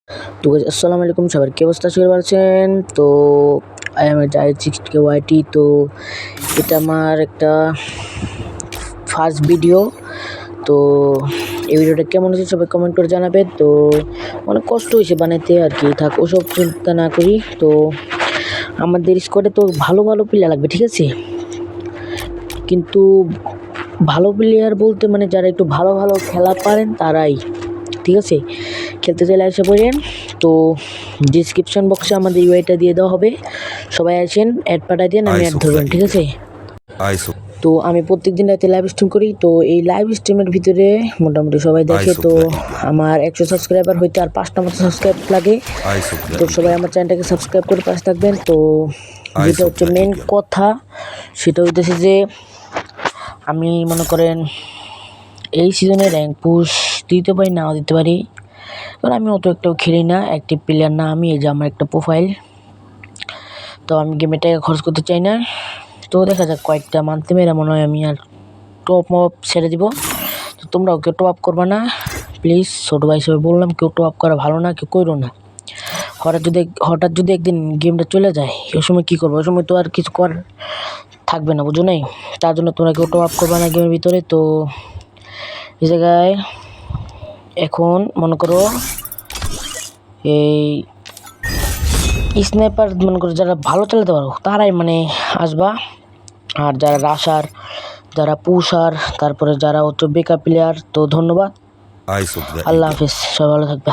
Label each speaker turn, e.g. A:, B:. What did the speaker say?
A: তো guys, আসসালামু আলাইকুম, সবার কি অবস্থা শুরু পাচ্ছেন। তো I am Zahid 60K YT। তো এটা আমার একটা ফার্স্ট ভিডিও। তো এই ভিডিওটা কেমন হয়েছে সবাই কমেন্ট করে জানাবে। তো অনেক কষ্ট হয়েছে বানাইতে আর কি, থাক ওসব চিন্তা না করি। তো আমাদের স্কোয়াডে তো ভালো ভালো প্লেয়ার লাগবে, ঠিক আছে, কিন্তু ভালো প্লেয়ার বলতে মানে যারা একটু ভালো ভালো খেলা পারেন তারাই, ঠিক আছে, খেলতে চাইলে এসে পড়েন। তো ডিসক্রিপশন বক্সে আমাদের ইউআইটা দিয়ে দেওয়া হবে, সবাই আসেন, অ্যাড পাঠিয়ে দেন, আমি অ্যাড ধরবেন, ঠিক আছে। তো আমি প্রত্যেক দিন রাতে লাইভ স্ট্রিম করি। তো এই লাইভ স্ট্রিমের ভিতরে মোটামুটি সবাই দেখে। তো আমার 100 সাবস্ক্রাইবার হইতে আর 5টা মতো সাবস্ক্রাইব লাগে। তো সবাই আমার চ্যানেলটাকে সাবস্ক্রাইব করে পাশে থাকবেন। তো যেটা হচ্ছে মেন কথা, সেটা হইতেছে যে আমি মনে করেন এই সিজনে র্যাঙ্ক পুশ দিতে পারি, নাও দিতে পারি, কারণ আমি অত একটাও খেলি না, অ্যাক্টিভ প্লেয়ার না আমি। এই যে আমার একটা প্রোফাইল, তো আমি গেমে টাকা খরচ করতে চাই না। তো দেখা যাক, কয়েকটা মান্থলি মেরা মনে হয় আমি আর টপ আপ ছেড়ে দিব। তো তোমরাও কেউ টপ আপ করবা না প্লিজ, ছোটো ভাই হিসেবে বললাম, কেউ টপ আপ করা ভালো না, কেউ করো না। হঠাৎ যদি একদিন গেমটা চলে যায়, ওই সময় কী করবো? ওই সময় তো আর কিছু কর থাকবে না, বুঝো নাই? তার জন্য তোমরা কেউ টপ আপ করবা না গেমের ভিতরে। তো এই জায়গায় এখন মনে করো এই স্নাইপার মনে করো যারা ভালো চালাতে পারো তারাই মানে আসবা। আর যারা রাশার, যারা পুশার, তারপরে যারা হচ্ছে বেকআপ প্লেয়ার, তো ধন্যবাদ, আল্লাহ হাফিজ, সবাই ভালো থাকবে।